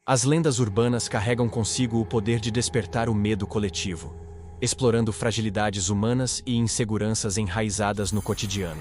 As lendas urbanas carregam consigo o poder de despertar o medo coletivo, explorando fragilidades humanas e inseguranças enraizadas no cotidiano.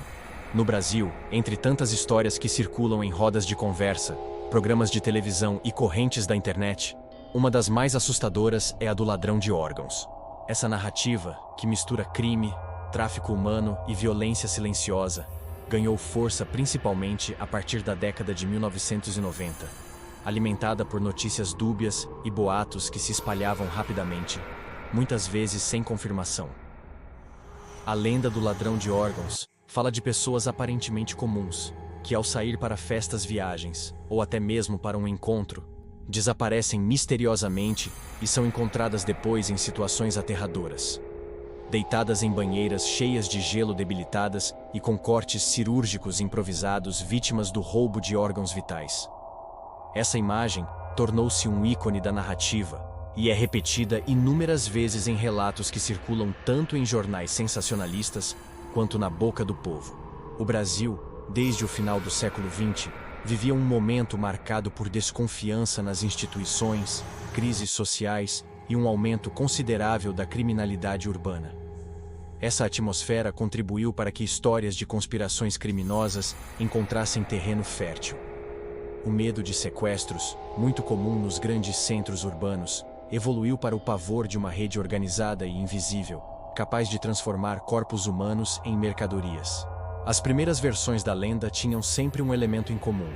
No Brasil, entre tantas histórias que circulam em rodas de conversa, programas de televisão e correntes da internet, uma das mais assustadoras é a do ladrão de órgãos. Essa narrativa, que mistura crime, tráfico humano e violência silenciosa, ganhou força principalmente a partir da década de 1990, alimentada por notícias dúbias e boatos que se espalhavam rapidamente, muitas vezes sem confirmação. A lenda do ladrão de órgãos fala de pessoas aparentemente comuns, que ao sair para festas, viagens, ou até mesmo para um encontro, desaparecem misteriosamente e são encontradas depois em situações aterradoras. Deitadas em banheiras cheias de gelo, debilitadas e com cortes cirúrgicos improvisados, vítimas do roubo de órgãos vitais. Essa imagem tornou-se um ícone da narrativa e é repetida inúmeras vezes em relatos que circulam tanto em jornais sensacionalistas quanto na boca do povo. O Brasil, desde o final do século XX, vivia um momento marcado por desconfiança nas instituições, crises sociais e um aumento considerável da criminalidade urbana. Essa atmosfera contribuiu para que histórias de conspirações criminosas encontrassem terreno fértil. O medo de sequestros, muito comum nos grandes centros urbanos, evoluiu para o pavor de uma rede organizada e invisível, capaz de transformar corpos humanos em mercadorias. As primeiras versões da lenda tinham sempre um elemento em comum: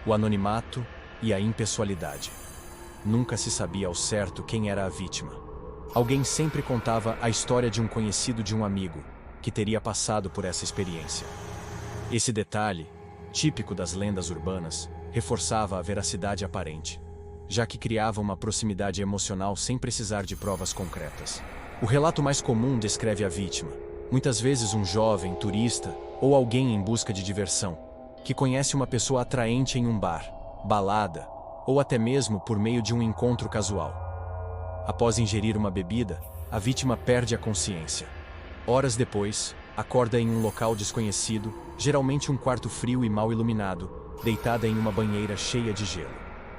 o anonimato e a impessoalidade. Nunca se sabia ao certo quem era a vítima. Alguém sempre contava a história de um conhecido de um amigo, que teria passado por essa experiência. Esse detalhe, típico das lendas urbanas, reforçava a veracidade aparente, já que criava uma proximidade emocional sem precisar de provas concretas. O relato mais comum descreve a vítima, muitas vezes um jovem, turista ou alguém em busca de diversão, que conhece uma pessoa atraente em um bar, balada ou até mesmo por meio de um encontro casual. Após ingerir uma bebida, a vítima perde a consciência. Horas depois, acorda em um local desconhecido, geralmente um quarto frio e mal iluminado, deitada em uma banheira cheia de gelo.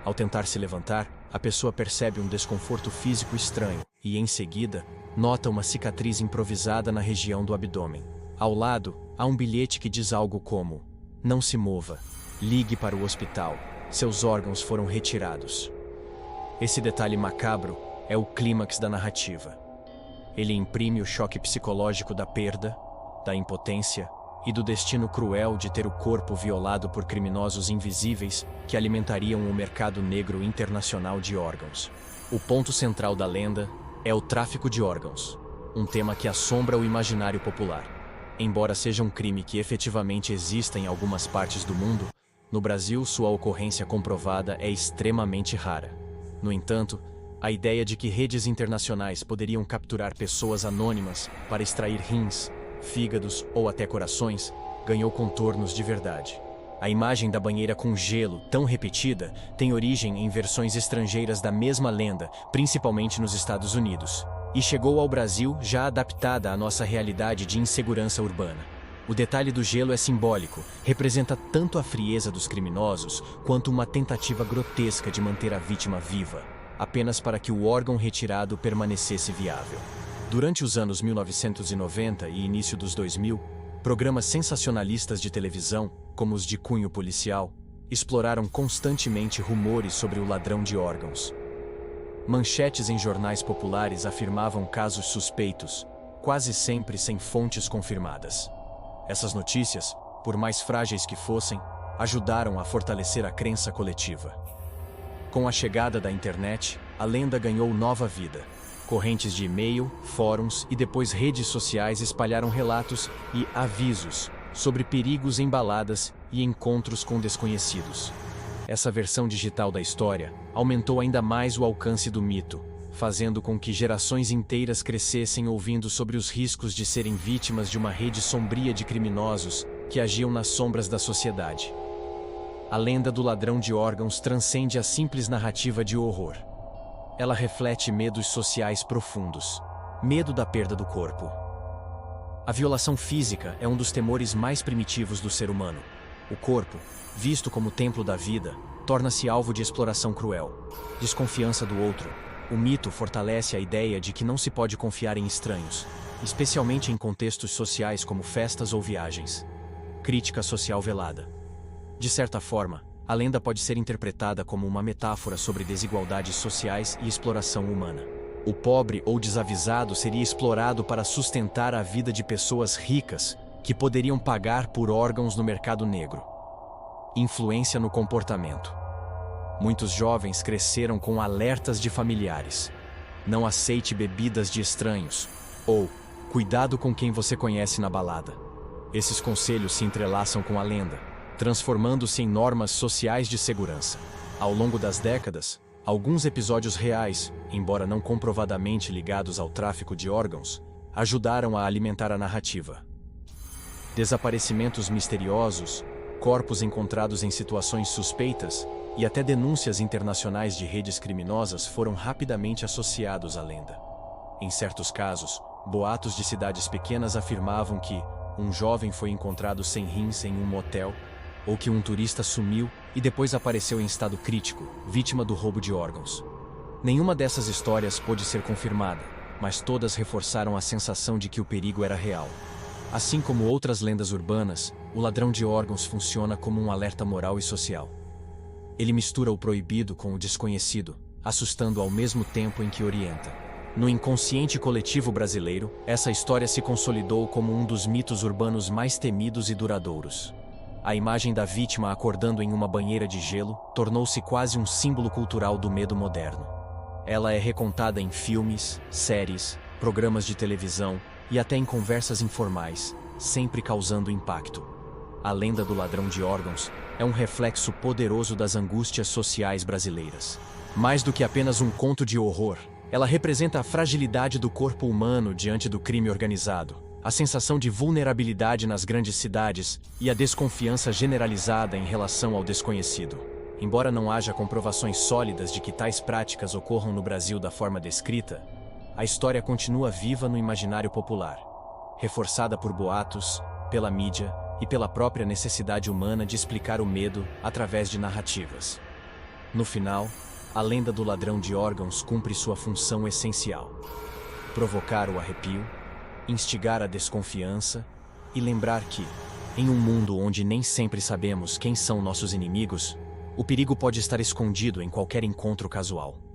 Ao tentar se levantar, a pessoa percebe um desconforto físico estranho e, em seguida, nota uma cicatriz improvisada na região do abdômen. Ao lado, há um bilhete que diz algo como: "Não se mova, ligue para o hospital, seus órgãos foram retirados." Esse detalhe macabro é o clímax da narrativa. Ele imprime o choque psicológico da perda, da impotência e do destino cruel de ter o corpo violado por criminosos invisíveis que alimentariam o mercado negro internacional de órgãos. O ponto central da lenda é o tráfico de órgãos, um tema que assombra o imaginário popular. Embora seja um crime que efetivamente exista em algumas partes do mundo, no Brasil sua ocorrência comprovada é extremamente rara. No entanto, a ideia de que redes internacionais poderiam capturar pessoas anônimas para extrair rins, fígados ou até corações ganhou contornos de verdade. A imagem da banheira com gelo, tão repetida, tem origem em versões estrangeiras da mesma lenda, principalmente nos Estados Unidos, e chegou ao Brasil já adaptada à nossa realidade de insegurança urbana. O detalhe do gelo é simbólico, representa tanto a frieza dos criminosos quanto uma tentativa grotesca de manter a vítima viva, apenas para que o órgão retirado permanecesse viável. Durante os anos 1990 e início dos 2000, programas sensacionalistas de televisão, como os de cunho policial, exploraram constantemente rumores sobre o ladrão de órgãos. Manchetes em jornais populares afirmavam casos suspeitos, quase sempre sem fontes confirmadas. Essas notícias, por mais frágeis que fossem, ajudaram a fortalecer a crença coletiva. Com a chegada da internet, a lenda ganhou nova vida. Correntes de e-mail, fóruns e depois redes sociais espalharam relatos e avisos sobre perigos em baladas e encontros com desconhecidos. Essa versão digital da história aumentou ainda mais o alcance do mito, fazendo com que gerações inteiras crescessem ouvindo sobre os riscos de serem vítimas de uma rede sombria de criminosos que agiam nas sombras da sociedade. A lenda do ladrão de órgãos transcende a simples narrativa de horror. Ela reflete medos sociais profundos. Medo da perda do corpo. A violação física é um dos temores mais primitivos do ser humano. O corpo, visto como templo da vida, torna-se alvo de exploração cruel. Desconfiança do outro. O mito fortalece a ideia de que não se pode confiar em estranhos, especialmente em contextos sociais como festas ou viagens. Crítica social velada. De certa forma, a lenda pode ser interpretada como uma metáfora sobre desigualdades sociais e exploração humana. O pobre ou desavisado seria explorado para sustentar a vida de pessoas ricas que poderiam pagar por órgãos no mercado negro. Influência no comportamento. Muitos jovens cresceram com alertas de familiares. Não aceite bebidas de estranhos. Ou, cuidado com quem você conhece na balada. Esses conselhos se entrelaçam com a lenda, transformando-se em normas sociais de segurança. Ao longo das décadas, alguns episódios reais, embora não comprovadamente ligados ao tráfico de órgãos, ajudaram a alimentar a narrativa. Desaparecimentos misteriosos, corpos encontrados em situações suspeitas e até denúncias internacionais de redes criminosas foram rapidamente associados à lenda. Em certos casos, boatos de cidades pequenas afirmavam que um jovem foi encontrado sem rins em um motel, ou que um turista sumiu e depois apareceu em estado crítico, vítima do roubo de órgãos. Nenhuma dessas histórias pôde ser confirmada, mas todas reforçaram a sensação de que o perigo era real. Assim como outras lendas urbanas, o ladrão de órgãos funciona como um alerta moral e social. Ele mistura o proibido com o desconhecido, assustando ao mesmo tempo em que orienta. No inconsciente coletivo brasileiro, essa história se consolidou como um dos mitos urbanos mais temidos e duradouros. A imagem da vítima acordando em uma banheira de gelo tornou-se quase um símbolo cultural do medo moderno. Ela é recontada em filmes, séries, programas de televisão e até em conversas informais, sempre causando impacto. A lenda do ladrão de órgãos é um reflexo poderoso das angústias sociais brasileiras. Mais do que apenas um conto de horror, ela representa a fragilidade do corpo humano diante do crime organizado, a sensação de vulnerabilidade nas grandes cidades e a desconfiança generalizada em relação ao desconhecido. Embora não haja comprovações sólidas de que tais práticas ocorram no Brasil da forma descrita, a história continua viva no imaginário popular, reforçada por boatos, pela mídia e pela própria necessidade humana de explicar o medo através de narrativas. No final, a lenda do ladrão de órgãos cumpre sua função essencial: provocar o arrepio, instigar a desconfiança e lembrar que, em um mundo onde nem sempre sabemos quem são nossos inimigos, o perigo pode estar escondido em qualquer encontro casual.